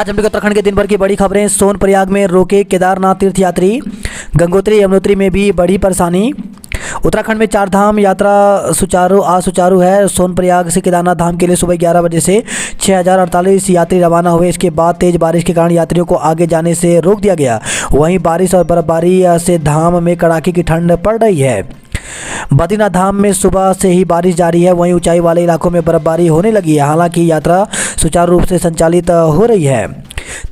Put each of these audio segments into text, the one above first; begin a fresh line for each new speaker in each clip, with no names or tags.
आज हम लोग उत्तराखंड के दिन भर की बड़ी खबरें। सोनप्रयाग में रोके केदारनाथ तीर्थयात्री, गंगोत्री यमुनोत्री में भी बड़ी परेशानी। उत्तराखंड में चार धाम यात्रा सुचारू है। सोनप्रयाग से केदारनाथ धाम के लिए सुबह 11 बजे से 6048 यात्री रवाना हुए। इसके बाद तेज बारिश के कारण यात्रियों को आगे जाने से रोक दिया गया। वहीं बारिश और बर्फबारी से धाम में कड़ाके की ठंड पड़ रही है। बद्रीनाथ धाम में सुबह से ही बारिश जारी है। वहीं ऊंचाई वाले इलाकों में बर्फबारी होने लगी है। हालांकि यात्रा सुचारू रूप से संचालित हो रही है।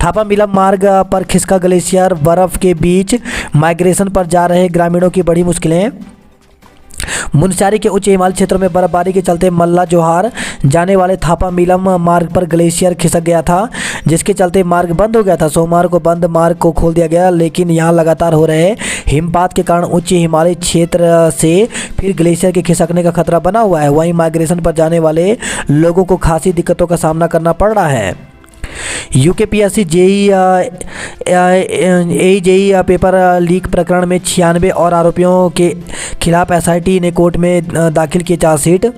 थापा मिलम मार्ग पर खिसका ग्लेशियर, बर्फ के बीच माइग्रेशन पर जा रहे ग्रामीणों की बड़ी मुश्किलें। मुनस्यारी के उच्च हिमालय क्षेत्रों में बर्फबारी के चलते मल्ला जोहार जाने वाले थापा मिलम मार्ग पर ग्लेशियर खिसक गया था, जिसके चलते मार्ग बंद हो गया था। सोमवार को बंद मार्ग को खोल दिया गया, लेकिन यहां लगातार हो रहे हिमपात के कारण उच्च हिमालय क्षेत्र से फिर ग्लेशियर के खिसकने का खतरा बना हुआ है। वहीं माइग्रेशन पर जाने वाले लोगों को खासी दिक्कतों का सामना करना पड़ रहा है। यूकेपीएससी जेई पेपर लीक प्रकरण में 96 और आरोपियों के खिलाफ एसआईटी ने कोर्ट में दाखिल की चार्जशीट।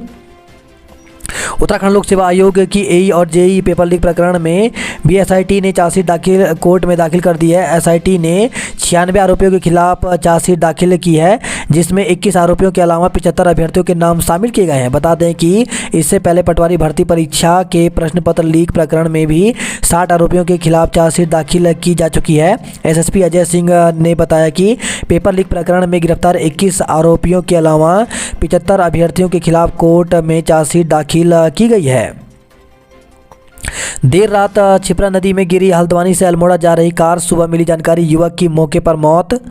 उत्तराखंड लोक सेवा आयोग की एई और जेई पेपर लीक प्रकरण में भी एसआईटी ने चार्जशीट कोर्ट में दाखिल कर दी है। एसआईटी ने 96 आरोपियों के खिलाफ चार्जशीट दाखिल की है, जिसमें 21 आरोपियों के अलावा 75 अभ्यर्थियों के नाम शामिल किए गए हैं। बता दें कि इससे पहले पटवारी भर्ती परीक्षा के प्रश्न पत्र लीक प्रकरण में भी 60 आरोपियों के खिलाफ चार्जशीट दाखिल की जा चुकी है। एसएसपी अजय सिंह ने बताया कि पेपर लीक प्रकरण में गिरफ्तार 21 आरोपियों के अलावा 75 अभ्यर्थियों के खिलाफ कोर्ट में चार्जशीट दाखिल की गई है। देर रात छिपरा नदी में गिरी हल्द्वानी से अल्मोड़ा जा रही कार। सुबह मिली जानकारी, युवक की मौके पर मौत।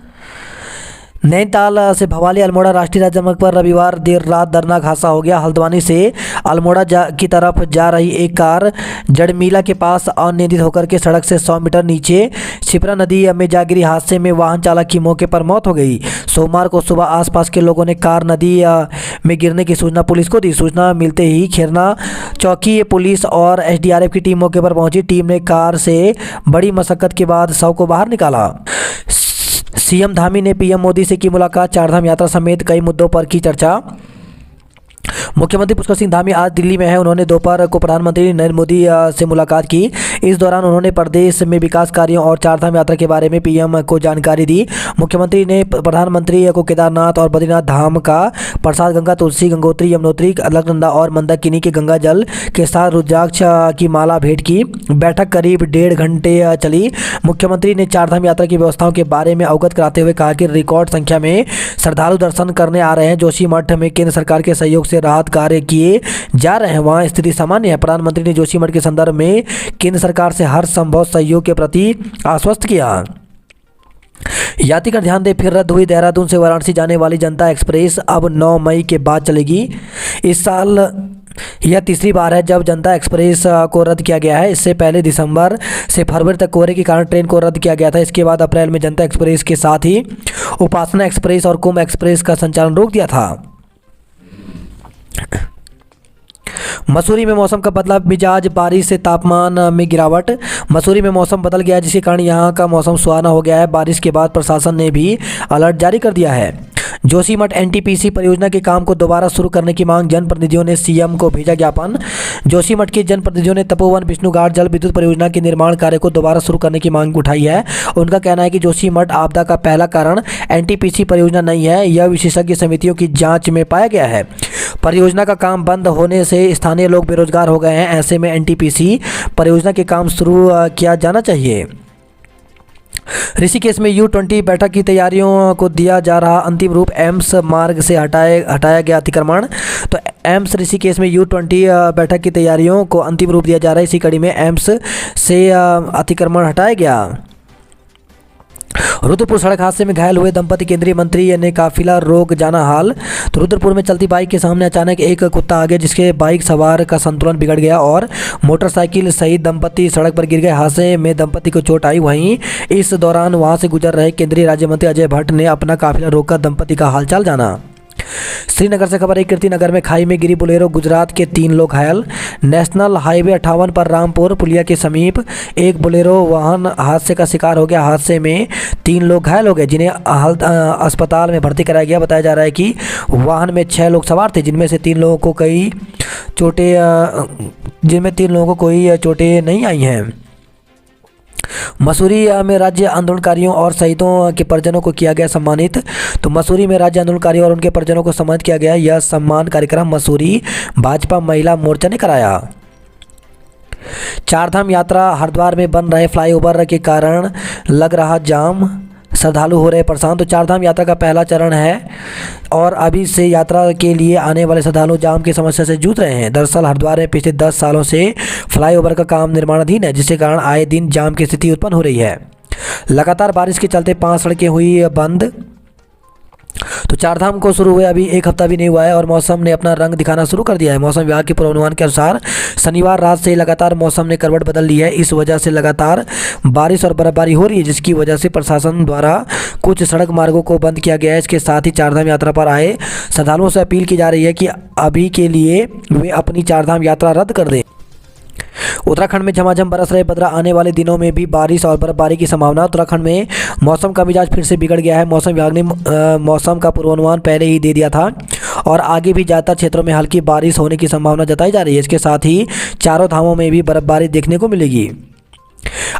नैनीताल से भवाली अल्मोड़ा राष्ट्रीय राजमार्ग पर रविवार देर रात दर्दनाक हादसा हो गया। हल्द्वानी से अल्मोड़ा की तरफ जा रही एक कार जड़मीला के पास अनियंत्रित होकर के सड़क से 100 मीटर नीचे छिपरा नदी में जा गिरी। हादसे में वाहन चालक की मौके पर मौत हो गई। सोमवार को सुबह आसपास के लोगों ने कार नदी में गिरने की सूचना पुलिस को दी। सूचना मिलते ही खैरना चौकी पुलिस और एसडीआरएफ की टीम मौके पर पहुंची। टीम ने कार से बड़ी मशक्कत के बाद शव को बाहर निकाला। सीएम धामी ने पीएम मोदी से की मुलाकात। चारधाम यात्रा समेत कई मुद्दों पर की चर्चा। मुख्यमंत्री पुष्कर सिंह धामी आज दिल्ली में है। उन्होंने दोपहर को प्रधानमंत्री नरेंद्र मोदी से मुलाकात की। इस दौरान उन्होंने प्रदेश में विकास कार्यों और चारधाम यात्रा के बारे में पीएम को जानकारी दी। मुख्यमंत्री ने प्रधानमंत्री को केदारनाथ और बद्रीनाथ धाम का प्रसाद, गंगा, तुलसी, गंगोत्री, यमुनोत्री, अलकनंदा और मंदाकिनी के गंगा जल के साथ रुद्राक्ष की माला भेंट की। बैठक करीब 1.5 घंटे चली। मुख्यमंत्री ने चारधाम यात्रा की व्यवस्थाओं के बारे में अवगत कराते हुए कहा कि रिकॉर्ड संख्या में श्रद्धालु दर्शन करने आ रहे हैं। जोशीमठ में केंद्र सरकार के सहयोग से राहत कार्य किए जा रहे हैं, वहां स्थिति सामान्य है। प्रधानमंत्री ने जोशीमठ के संदर्भ में केंद्र सरकार से हर संभव सहयोग के प्रति आश्वस्त किया। यात्रीगण ध्यान दें, फिर रद्द हुई देहरादून से वाराणसी जाने वाली जनता एक्सप्रेस अब 9 मई के बाद चलेगी। इस साल यह तीसरी बार है जब जनता एक्सप्रेस को रद्द किया गया है। इससे पहले दिसंबर से फरवरी तक कोहरे के कारण ट्रेन को रद्द किया गया था। इसके बाद अप्रैल में जनता एक्सप्रेस के साथ ही उपासना एक्सप्रेस और कुंभ एक्सप्रेस का संचालन रोक दिया था। मसूरी में मौसम का बदला मिजाज, बारिश से तापमान में गिरावट। मसूरी में मौसम बदल गया है, जिसके कारण यहां का मौसम सुहाना हो गया है। बारिश के बाद प्रशासन ने भी अलर्ट जारी कर दिया है। जोशीमठ एनटीपीसी परियोजना के काम को दोबारा शुरू करने की मांग, जनप्रतिनिधियों ने सीएम को भेजा ज्ञापन। जोशीमठ के जनप्रतिनिधियों ने तपोवन विष्णुघाट जल विद्युत परियोजना के निर्माण कार्य को दोबारा शुरू करने की मांग उठाई है। उनका कहना है कि जोशीमठ आपदा का पहला कारण एनटीपीसी परियोजना नहीं है, यह विशेषज्ञ समितियों की जांच में पाया गया है। परियोजना का काम बंद होने से स्थानीय लोग बेरोजगार हो गए हैं। ऐसे में एनटीपीसी परियोजना के काम शुरू किया जाना चाहिए। ऋषिकेश में U20 बैठक की तैयारियों को दिया जा रहा अंतिम रूप। एम्स मार्ग से हटाया गया अतिक्रमण। तो एम्स ऋषिकेश में U20 बैठक की तैयारियों को अंतिम रूप दिया जा रहा है। इसी कड़ी में एम्स से अतिक्रमण हटाया गया। रुद्रपुर सड़क हादसे में घायल हुए दंपति, केंद्रीय मंत्री ने काफिला रोक जाना हाल। तो रुद्रपुर में चलती बाइक के सामने अचानक एक कुत्ता आ गया, जिसके बाइक सवार का संतुलन बिगड़ गया और मोटरसाइकिल सहित दंपति सड़क पर गिर गए। हादसे में दंपति को चोट आई। वहीं इस दौरान वहां से गुजर रहे केंद्रीय राज्य मंत्री अजय भट्ट ने अपना काफिला रोककर दंपति का हालचाल जाना। श्रीनगर से खबर है, कीर्तिनगर में खाई में गिरी बोलेरो, गुजरात के 3 लोग घायल। नेशनल हाईवे 58 पर रामपुर पुलिया के समीप एक बोलेरो वाहन हादसे का शिकार हो गया। हादसे में 3 लोग घायल हो गए, जिन्हें अस्पताल में भर्ती कराया गया। बताया जा रहा है कि वाहन में 6 लोग सवार थे, जिनमें 3 लोगों को कोई चोटें नहीं आई हैं। मसूरी में राज्य आंदोलनकारियों और शहीदों के परिजनों को किया गया सम्मानित। तो मसूरी में राज्य आंदोलनकारियों और उनके परिजनों को सम्मानित किया गया। यह सम्मान कार्यक्रम मसूरी भाजपा महिला मोर्चा ने कराया। चारधाम यात्रा हरिद्वार में बन रहे फ्लाईओवर के कारण लग रहा जाम, श्रद्धालु हो रहे परेशान। तो चारधाम यात्रा का पहला चरण है और अभी से यात्रा के लिए आने वाले श्रद्धालु जाम की समस्या से जूझ रहे हैं। दरअसल हरिद्वार में पिछले 10 सालों से फ्लाईओवर का काम निर्माणाधीन है, जिसके कारण आए दिन जाम की स्थिति उत्पन्न हो रही है। लगातार बारिश के चलते 5 सड़कें हुई बंद। तो चारधाम को शुरू हुए अभी 1 हफ्ता भी नहीं हुआ है और मौसम ने अपना रंग दिखाना शुरू कर दिया है। मौसम विभाग के पूर्वानुमान के अनुसार शनिवार रात से लगातार मौसम ने करवट बदल ली है। इस वजह से लगातार बारिश और बर्फबारी हो रही है, जिसकी वजह से प्रशासन द्वारा कुछ सड़क मार्गों को बंद किया गया है। इसके साथ ही चारधाम यात्रा पर आए श्रद्धालुओं से अपील की जा रही है कि अभी के लिए वे अपनी चारधाम यात्रा रद्द कर दें। उत्तराखंड में झमाझम बरस रहे बदरा, आने वाले दिनों में भी बारिश और बर्फबारी की संभावना। उत्तराखंड में मौसम का मिजाज फिर से बिगड़ गया है। मौसम विभाग ने मौसम का पूर्वानुमान पहले ही दे दिया था और आगे भी ज़्यादातर क्षेत्रों में हल्की बारिश होने की संभावना जताई जा रही है। इसके साथ ही चारों धामों में भी बर्फबारी देखने को मिलेगी।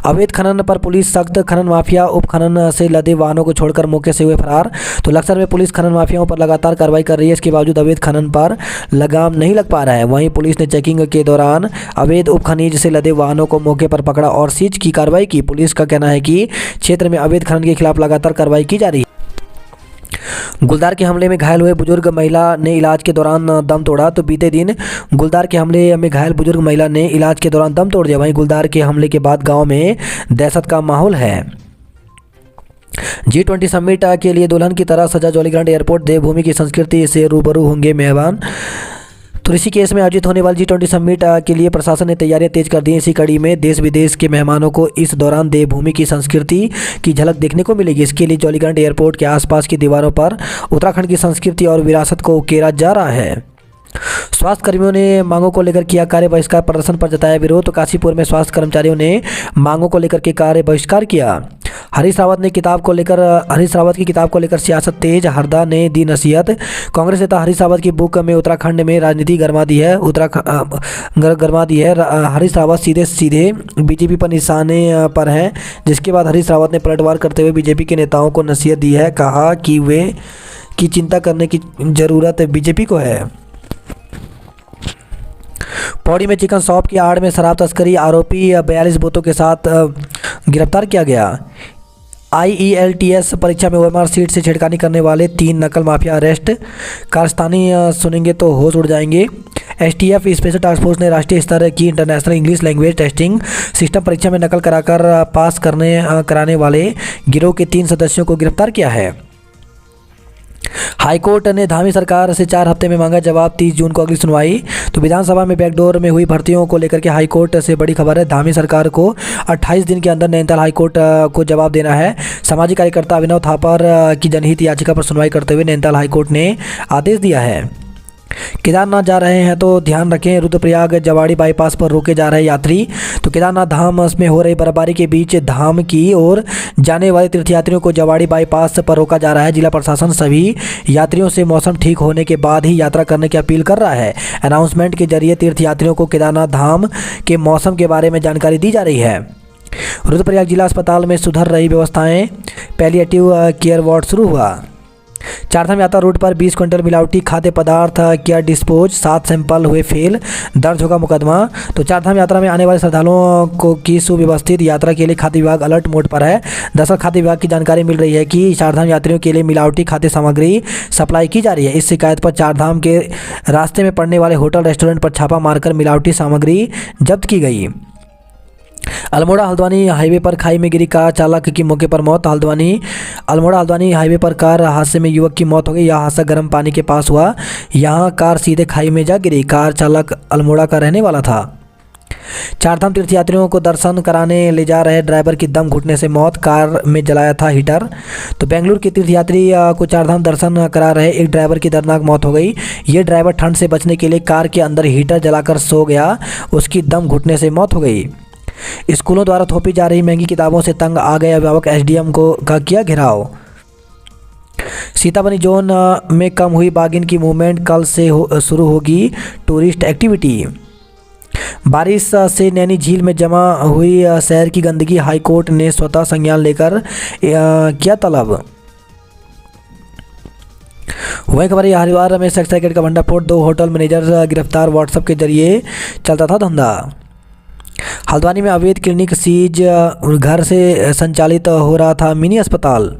अवैध खनन पर पुलिस सख्त, खनन माफिया उप खनन से लदे वाहनों को छोड़कर मौके से हुए फरार। तो लक्सर में पुलिस खनन माफियाओं पर लगातार कार्रवाई कर रही है। इसके बावजूद अवैध खनन पर लगाम नहीं लग पा रहा है। वहीं पुलिस ने चेकिंग के दौरान अवैध उप खनिज से लदे वाहनों को मौके पर पकड़ा और सीज की कार्रवाई की। पुलिस का कहना है कि क्षेत्र में अवैध खनन के खिलाफ लगातार कार्रवाई की जा रही है। गुलदार के हमले में घायल हुए बुजुर्ग महिला ने इलाज के दौरान दम तोड़ा। तो बीते दिन गुलदार के हमले में घायल बुजुर्ग महिला ने इलाज के दौरान दम तोड़ दिया। वहीं गुलदार के हमले के बाद गांव में दहशत का माहौल है। G20 समिट के लिए दुल्हन की तरह सजा जॉलीग्रांट एयरपोर्ट, देवभूमि की संस्कृति से रूबरू होंगे मेहमान। तो ऋषिकेश में आयोजित होने वाली G20 समिट के लिए प्रशासन ने तैयारियां तेज कर दी हैं। इसी कड़ी में देश विदेश के मेहमानों को इस दौरान देवभूमि की संस्कृति की झलक देखने को मिलेगी। इसके लिए जॉलीग्रांट एयरपोर्ट के आसपास की दीवारों पर उत्तराखंड की संस्कृति और विरासत को उकेरा जा रहा है। स्वास्थ्य कर्मियों ने मांगों को लेकर किया कार्य बहिष्कार, प्रदर्शन पर जताया विरोध। तो काशीपुर में स्वास्थ्य कर्मचारियों ने मांगों को लेकर के कार्य बहिष्कार किया। हरीश रावत की किताब को लेकर सियासत तेज, हरदा ने दी नसीहत। कांग्रेस नेता हरीश रावत की बुक में उत्तराखंड में राजनीति गरमा दी है। हरीश रावत सीधे बीजेपी पर निशाने पर हैं, जिसके बाद हरीश रावत ने पलटवार करते हुए बीजेपी के नेताओं को नसीहत दी है। कहा कि वे की चिंता करने की जरूरत बीजेपी को है। पौड़ी में चिकन शॉप की आड़ में शराब तस्करी, आरोपी 42 बोतों के साथ गिरफ्तार किया गया। IELTS परीक्षा में OMR सीट से छेड़खानी करने वाले 3 नकल माफिया अरेस्ट। कारस्तानी सुनेंगे तो होश उड़ जाएंगे। STF स्पेशल टास्क फोर्स ने राष्ट्रीय स्तर की international English language testing system परीक्षा में नकल कराकर पास कराने वाले गिरोह के 3 सदस्यों को गिरफ्तार किया है। हाईकोर्ट ने धामी सरकार से 4 हफ्ते में मांगा जवाब, 30 जून को अगली सुनवाई। तो विधानसभा में बैकडोर में हुई भर्तियों को लेकर के हाईकोर्ट से बड़ी खबर है। धामी सरकार को 28 दिन के अंदर नैनीताल हाईकोर्ट को जवाब देना है। सामाजिक कार्यकर्ता अभिनव थापर की जनहित याचिका पर सुनवाई करते हुए नैनीताल हाईकोर्ट ने आदेश दिया है। केदारनाथ जा रहे हैं तो ध्यान रखें, रुद्रप्रयाग जवाड़ी बाईपास पर रोके जा रहे यात्री। तो केदारनाथ धाम में हो रही बर्फबारी के बीच धाम की ओर जाने वाले तीर्थयात्रियों को जवाड़ी बाईपास पर रोका जा रहा है। जिला प्रशासन सभी यात्रियों से मौसम ठीक होने के बाद ही यात्रा करने की अपील कर रहा है। अनाउंसमेंट के जरिए तीर्थयात्रियों को केदारनाथ धाम के मौसम के बारे में जानकारी दी जा रही है। रुद्रप्रयाग जिला अस्पताल में सुधर रही व्यवस्थाएं, पैलिएटिव केयर वार्ड शुरू हुआ। चारधाम यात्रा रूट पर 20 क्विंटल मिलावटी खाद्य पदार्थ किया डिस्पोज, 7 सैंपल हुए फेल, दर्ज होगा मुकदमा। तो चारधाम यात्रा में आने वाले श्रद्धालुओं को की सुव्यवस्थित यात्रा के लिए खाद्य विभाग अलर्ट मोड पर है। दरअसल खाद्य विभाग की जानकारी मिल रही है कि चारधाम यात्रियों के लिए मिलावटी खाद्य सामग्री सप्लाई की जा रही है। इस शिकायत पर चारधाम के रास्ते में पड़ने वाले होटल रेस्टोरेंट पर छापा मारकर मिलावटी सामग्री जब्त की गई। अल्मोड़ा हल्द्वानी हाईवे पर खाई में गिरी कार चालक की मौके पर मौत। अल्मोड़ा हल्द्वानी हाईवे पर कार हादसे में युवक की मौत हो गई। यह हादसा गर्म पानी के पास हुआ। यहां कार सीधे खाई में जा गिरी। कार चालक अल्मोड़ा का रहने वाला था। चारधाम तीर्थयात्रियों को दर्शन कराने ले जा रहे ड्राइवर की दम घुटने से मौत, कार में जलाया था हीटर। तो बेंगलुरु के तीर्थयात्री को चारधाम दर्शन करा रहे एक ड्राइवर की दर्दनाक मौत हो गई। ये ड्राइवर ठंड से बचने के लिए कार के अंदर हीटर जलाकर सो गया, उसकी दम घुटने से मौत हो गई। स्कूलों द्वारा थोपी जा रही महंगी किताबों से तंग आ गए अभिभावक, SDM का किया घेराव। सीताबनी जोन में कम हुई बागिन की मूवमेंट, कल से शुरू होगी टूरिस्ट एक्टिविटी। बारिश से नैनी झील में जमा हुई शहर की गंदगी, हाईकोर्ट ने स्वतः संज्ञान लेकर किया तलब। वही खबर है हरिद्वार में सेक्स रैकेट का भंडाफोड़, 2 होटल मैनेजर गिरफ्तार, व्हाट्सएप के जरिए चलता था धंधा। हल्द्वानी में अवैध क्लिनिक सीज, घर से संचालित हो रहा था मिनी अस्पताल।